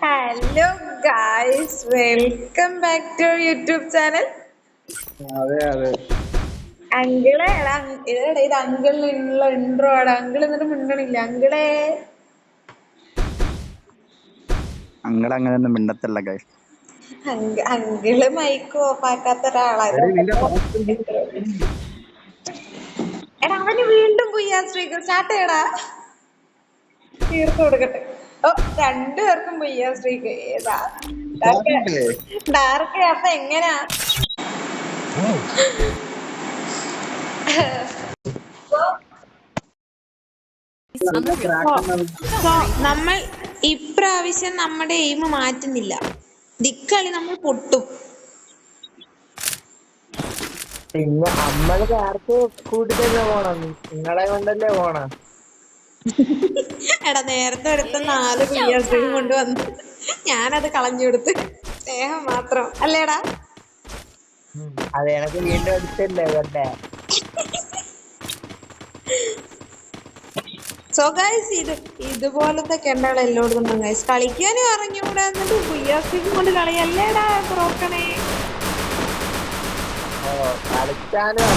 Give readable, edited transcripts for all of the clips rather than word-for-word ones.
Hello guys, welcome back to YouTube channel. അതെ അതെ അങ്കിളെ ഇത് അങ്കിളിനുള്ള ഇൻട്രോ ആണ്. അങ്കിൾ എന്നിട്ട് മിണ്ടണില്ല. അങ്ങനൊന്നും മിണ്ടത്തില്ല ഗൈസ്. അങ്കിള് മൈക്ക് ഓഫ് ആക്കാത്ത ഒരാളാണ്. എടാ അവന് വീണ്ടും പുയ്യാ സ്ട്രീക്ക് സ്റ്റാർട്ട് ചെയ്യടാ. തീർത്തു കൊടുക്കട്ടെ. ഓ, രണ്ടുപേർക്കും പുയ്യാ സ്ട്രീക്ക്. ഏതാ ഡാർക്ക്? അപ്പൊ എങ്ങനാ? നമ്മൾ ഇപ്രാവശ്യം നമ്മുടെ എയിം മാറ്റുന്നില്ല. ദിക്കളി നമ്മൾ പൊട്ടും. പിന്നെ നമ്മള് നേരത്തെ കൂട്ടി തന്നെ പോണം, നിങ്ങളെ കൊണ്ടല്ലേ പോണം. എടാ, നേരത്തെ എടുത്ത 4 പിയ്യാസ്ട്രീം കൊണ്ടുവന്ന് ഞാനത് കളഞ്ഞു കൊടുത്ത്. സ്നേഹം മാത്രം അല്ലേടാ? അത് എനക്ക് വീണ്ടും എടുത്തല്ലേ കൊണ്ടേ. സോ ഗൈസ്, ഇതുപോലത്തെ കെണ്ടകൾ എല്ലായിടത്തും ഗൈസ്. കളിക്കാനും അറിഞ്ഞുകൂടാ, എന്നിട്ട് പിയ്യാസ്ട്രീം കൊണ്ട് കളിയല്ലേടാ ബ്രോക്കണേ. കളിക്കാനും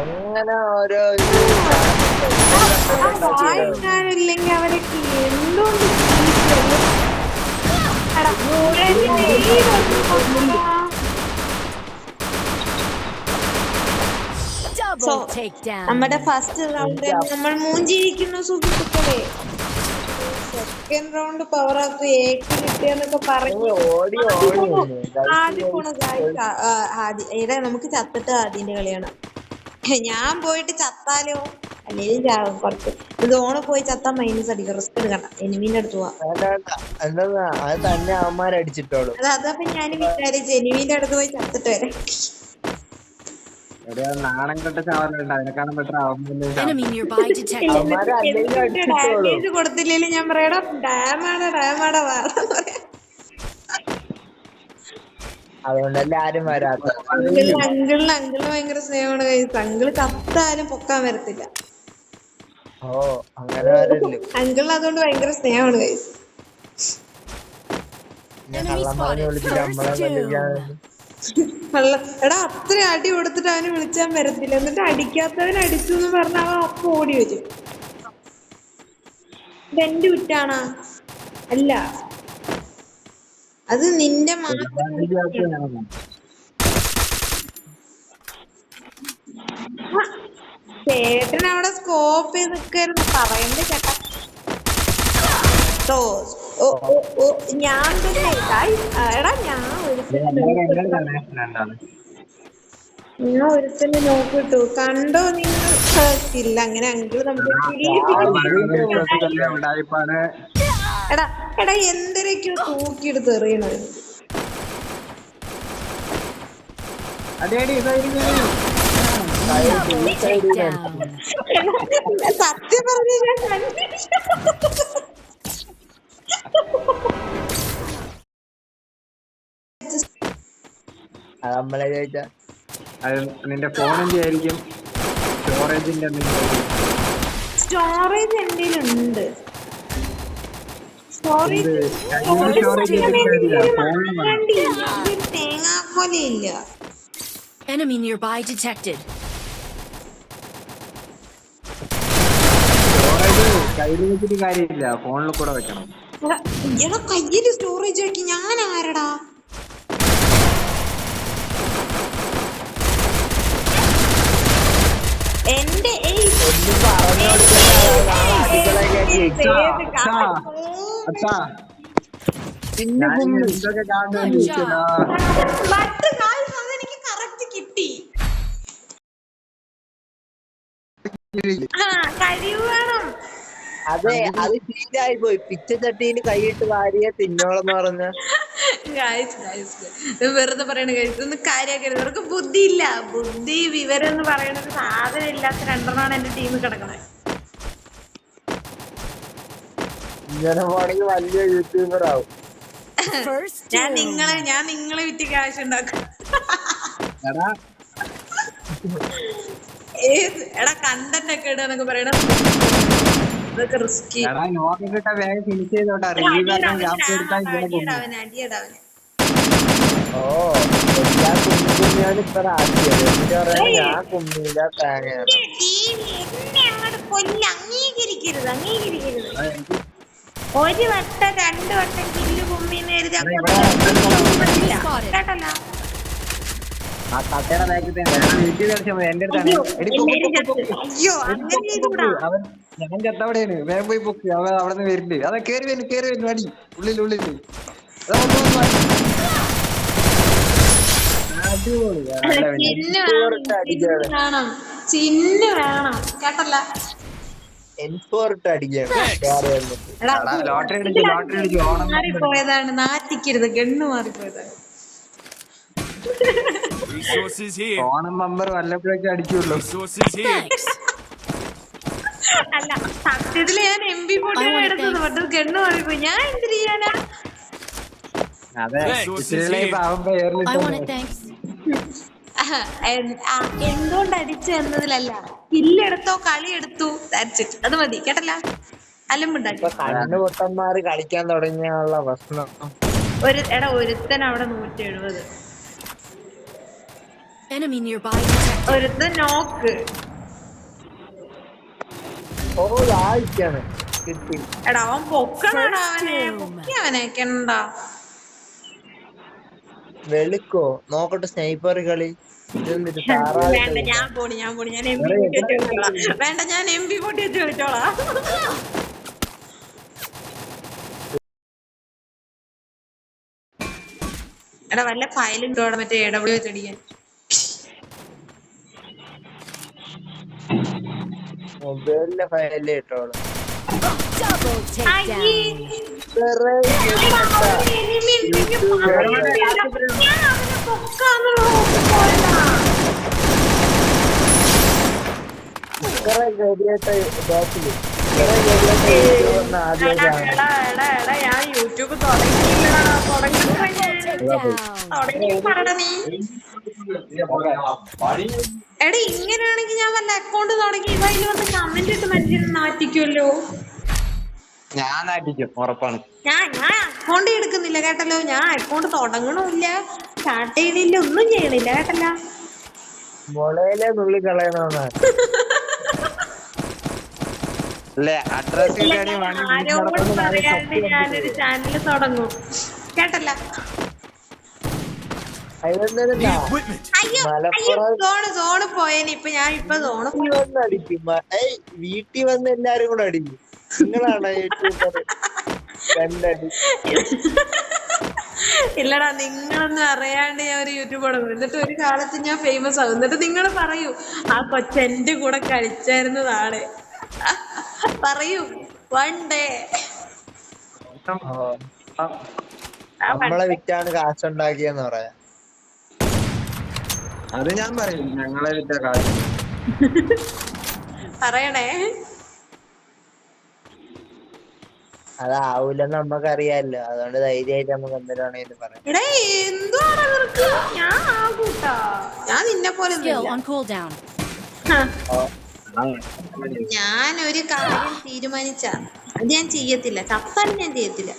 എങ്ങനെ ഓരോ വായിക്കാനില്ലെങ്കിൽ അവരൊക്കെ എന്തുകൊണ്ട് നമ്മുടെ ഫസ്റ്റ് റൗണ്ട് നമ്മൾ മൂഞ്ചിരിക്കുന്നു സുഹൃത്തുക്കളെ. സെക്കൻഡ് റൗണ്ട് പവർ ആക്ക് ഏക്ക് കിട്ടിയെന്നൊക്കെ പറഞ്ഞു. ആദ്യം പോണ ഏതാ നമുക്ക് ചത്തിട്ട് ആദ്യന്റെ കളിയാണ്. ഞാൻ പോയിട്ട് ചത്താലോ? അല്ലെങ്കിൽ ചാവും. കുറച്ച് സോണ് പോയി ചത്താ മൈനസ് അടിക്കും. റിസ്ക് എടുക്കണ്ട, എനിമീന്റെ അടുത്ത് പോവാം. അത് തന്നെ അവന്മാരടിച്ചിട്ടോളൂ. അതപ്പൊ ഞാൻ വിചാരിച്ചു എനിമീന്റെ അടുത്ത് പോയി ചത്തിട്ട് വരാം. നാണം കെട്ട ചാവലുണ്ട്, അതിനെക്കാളും ബെറ്റർ ഡാമേജ് കൊടുത്തില്ലെങ്കിൽ ഞാൻ പറയടാ ഡാമാടാ വേറെ. അതുകൊണ്ടല്ലേ ആരും വരാത്ത. അങ്കിളിന് ഭയങ്കര സ്നേഹമാണ് കഴിച്ചത്. അങ്കിള് കത്താലും പൊക്കാൻ വരത്തില്ല. ഓ, അങ്ങനെ വരല്ലേ. അങ്കിളിന് അതുകൊണ്ട് ഭയങ്കര സ്നേഹമാണ് കഴിച്ചത്. കള്ളം പറഞ്ഞു വിളിച്ചിട്ട് നമ്മളെ കൊല്ലിക്കാൻ. എടാ, അത്ര അടി കൊടുത്തിട്ട് അവന് വിളിച്ചാൻ വരത്തില്ല. എന്നിട്ട് അടിക്കാത്തവൻ അടിച്ചു എന്ന് പറഞ്ഞ അവൻ അപ്പൊ ഓടി വരും. ഇതെന്റെ കുറ്റാണാ? അല്ല, അത് നിന്റെ മാത്രം. ചേട്ടൻ അവിടെ സ്കോപ്പ് ചെയ്ത് നിൽക്കായിരുന്നു. പറയണ്ട ചേട്ടാ. ഞാൻ തന്നെ എടാ, ഞാൻ ഒരുത്തന്നെ നോക്കിട്ടു. കണ്ടോ നിങ്ങൾ? ഇല്ല, അങ്ങനെ അങ്കിള് നമുക്ക് എടാ എന്തൊക്കെയോ തൂക്കിയെടുത്ത് എറിയണത്. സത്യം പറഞ്ഞു ഞാൻ നമ്മളെ ചോദിച്ചാ നിന്റെ ഫോണിന്റെ ആയിരിക്കും, സ്റ്റോറേജിന്റെ സ്റ്റോറേജ് എന്തെങ്കിലുണ്ട്. തേങ്ങാക്കോല ഇല്ല. Enemy nearby detected. കയ്യിൽ വെച്ചിട്ട് കാര്യമില്ല, ഫോണിൽ കൂടെ വെക്കണം. എടാ, കയ്യില് സ്റ്റോറേജ് വെക്കി ഞാൻ ആരടാ? എന്റെ അതെനിക്ക് കറക്റ്റ് കിട്ടി. കഴിവ് വേണം. അതെ, അത് ശീലായി പോയി. പിച്ചച്ചട്ടിയിൽ കൈയിട്ട് വാരിയ തിന്നോളെന്ന് പറഞ്ഞ. വെറുതെ പറയണ കഴിച്ചൊന്നും കാര്യമാക്കരുത്. അവർക്ക് ബുദ്ധിയില്ല. ബുദ്ധി വിവരം എന്ന് പറയുന്നത് സാധനം ഇല്ലാത്ത രണ്ടെണ്ണമാണ് എന്റെ ടീമിൽ കിടക്കണത്. ഇങ്ങനെ പോണെങ്കിൽ വലിയ യൂട്യൂബർ ആവും. ഞാൻ നിങ്ങളെ വിറ്റ് കാശ് ഉണ്ടാക്കും. എടാ കണ്ടന്റ് ഒക്കെ ഇടാന്നൊക്കെ പറയണ ഇതൊക്കെ റിസ്കി. എടാ നോക്കി കിട്ടാ വേഗം ഫിനിഷ് ചെയ്തോട്ടാ. റിവ്യൂ ആക്കാൻ ഗ്യാപ്പ് എടുത്താൽ ഇവിടെ കൊണ്ടു. അടിയടാവനെ. ഓ എല്ലാ കുഞ്ഞാണ് ഇപ്പൊ ആക്കിയത്. എന്നിട്ട് പറയാൻ ഞാൻ കുമ്മിയില്ല തേങ്ങയാണ്. എന്നെ അങ്ങോട്ട് കൊല്ല അംഗീകരിക്കരുത്. ഒരു വട്ടം 2 വട്ടം കില്ല് കുമ്മിന്ന് എഴുതി കേട്ടല്ലോ. ആ കട്ടയുടെ ബാക്കിൽ തന്നെ വീട്ടിൽ കളിച്ചാൽ മതി. എന്റെ അടുത്താണ് അയ്യോ അങ്ങനെ ചെയ്തുകൂടാ. അവൻ ഞാൻ ചത്തവിടെയാണ്. വേഗം പോയി പൊക്ക്. അവൻ അവിടെ നിന്ന് വരില്ലേ. അതെ കേറി വരുന്നു അടി ഉള്ളിൽ ചിന്ന് വേണം കേട്ടല്ല. ലോട്ടറി അടിച്ചു മാറിപ്പോയതാണ്. നാറ്റിക്കരുത്. ഗണ്ണു മാറിപ്പോയതാണ്. ഓണം ബമ്പർ വല്ലപ്പോഴൊക്കെ അടിക്കുള്ളൂ. അല്ല സത്യത്തില് ഞാൻ MP40 എടുത്തത്. പക്ഷെ ഗണ്ണു മാറിപ്പോയി. ഞാൻ എന്ത് ചെയ്യാനാ? അതെ ആവുമ്പോ എന്തുകൊണ്ട് അടിച്ചു എന്നതിലല്ല, കില്ലെടുത്തോ കളി എടുത്തു അത് മതി കേട്ടല്ല. അലമ്പുണ്ടാക്കി പൊട്ടന്മാര് കളിക്കാൻ തുടങ്ങിയുള്ള പ്രശ്നം. ഒരുത്തൻ അവിടെ 170. Enemy nearby detected. ഒരുത്തൻ നോക്ക്. ഓ ആയിക്കാണ് കിട്ടി. എടാ അവൻ പൊക്കണടാ. അവനെ കണ്ട വെളുക്കോ നോക്കട്ടെ. സ്നൈപ്പർ കളി വേണ്ട. ഞാൻ പോണി. ഞാൻ MP40 വെച്ച് കളിച്ചോളാം. വേണ്ട ഞാൻ MP40 വെച്ച് കളിച്ചോളാം. എടാ വല്ല ഫയലും ഇട്ടോടെ മറ്റേ AW വെച്ച് അടിക്കാൻ. മൊബൈലിലെ ഫയലേ ഇട്ടോളൂ. Double takedown. ഞാൻ യൂട്യൂബ് എടാ ഇങ്ങനെയാണെങ്കിൽ ഞാൻ വല്ല അക്കൗണ്ട് തുടങ്ങി ഇവയിൽ വന്ന് കമന്റ് ഇട്ട് മനുഷ്യനെ നാറ്റിക്കുമല്ലോ. ഞാൻ നാട്ടിക്കും ഉറപ്പാണ്. ഞാൻ അക്കൗണ്ട് എടുക്കുന്നില്ല കേട്ടല്ലോ. ഞാൻ അക്കൗണ്ട് തുടങ്ങണില്ല, സ്റ്റാർട്ട് ചെയ്യണില്ല, ഒന്നും ചെയ്യണില്ല കേട്ടല്ല. മുളയിലെ നുള്ളി കളയണമെന്നാണ്. ആരോടും പറയാണ്ട് ഞാനൊരു ചാനൽ തുടങ്ങും കേട്ടല്ല. സോണ് പോയേനെ. ഇപ്പൊ ഞാൻ സോണ് അടിക്കും. വീട്ടിൽ വന്ന് എല്ലാരും കൂടെ അടിക്കും. നിങ്ങളാണ് ഇല്ലടാ, നിങ്ങളൊന്നും അറിയാണ്ട് ഞാൻ ഒരു യൂട്യൂബ് തുടങ്ങും. എന്നിട്ട് ഒരു കാലത്ത് ഞാൻ ഫേമസ് ആകും. എന്നിട്ട് നിങ്ങൾ പറയൂ ആ കൊച്ചെന്റെ കൂടെ കളിച്ചായിരുന്നതാണ്. പറയൂ വൺ ഡേ. നമ്മളെ വിറ്റാണ് കാശുണ്ടാക്കിയെന്ന് പറയാ. അത് ഞാൻ പറയും. ഞങ്ങളെ വിറ്റ കാശ് പറയണേ. അതാവൂലെന്ന് നമ്മക്കറിയാലോ. അതുകൊണ്ട് ധൈര്യമായിട്ട് നമുക്ക് എന്തിനാണേലും പറയാം. എടേ എന്തുവാണ് നിനക്ക്? ഞാൻ ആകൂട്ടാ. ഞാൻ നിന്നെ പോലെ Skill on cooldown. ഞാൻ ഒരു കാര്യം തീരുമാനിച്ച അത് ഞാൻ ചെയ്യത്തില്ല. ചത്താലും ഞാൻ ചെയ്യത്തില്ല.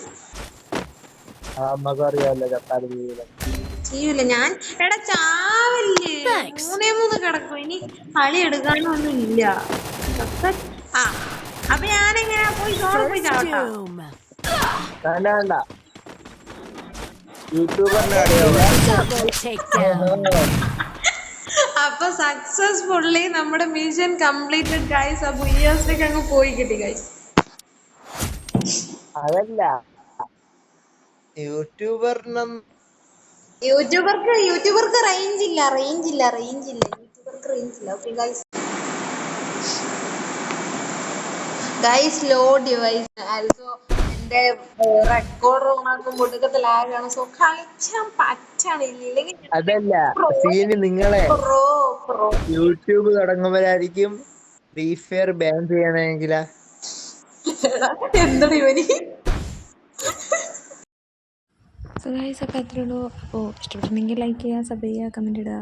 നമ്മക്കറിയാലോ ചത്താലും ചെയ്യൂല ഞാൻ. എടാ ചാവല്ലേ, 3 കിടക്കും. ഇനി കളി എടുക്കാനൊന്നും ഇല്ല. അപ്പൊ ഞാനെങ്ങനെയാ പോയി സോറി പോയി ചാവട്ടാ? വേണ്ട യൂട്യൂബറിന്റെ Double takedown. അപ്പൊ സക്സസ്ഫുള്ളി നമ്മുടെ മിഷൻ കംപ്ലീറ്റഡ് ഗൈസ്. അപ്പൊ ഈ ദിവസത്തേക്ക് അങ്ങ് പോയി കിട്ടി ഗൈസ്. അതല്ല യൂട്യൂബർക്ക് റേഞ്ച് ഇല്ല. യൂട്യൂബർക്ക് റേഞ്ച് ഇല്ല. Okay guys low device. Also എന്റെ റെക്കോർഡർ ഓണാക്കുമ്പോൾ ഒടുക്കത്തെ ലാഗാണ്. സോ കളിച്ചാൻ പറ്റണില്ലെങ്കിൽ അതല്ല സീന്. നിങ്ങളെ യൂട്യൂബ് തുടങ്ങുമ്പോഴായിരിക്കും ഫ്രീ ഫയർ ബാൻ ചെയ്യണമെങ്കിലാ. എന്താണ് ഇവന്? സോ ഗൈസ് അപ്പോൾ അത്രേ ഉള്ളൂ. അപ്പോൾ ഇഷ്ടപ്പെട്ടിട്ടുണ്ടെങ്കിൽ ലൈക്ക് ചെയ്യുക, സബ് ചെയ്യുക, കമൻറ്റ് ഇടുക.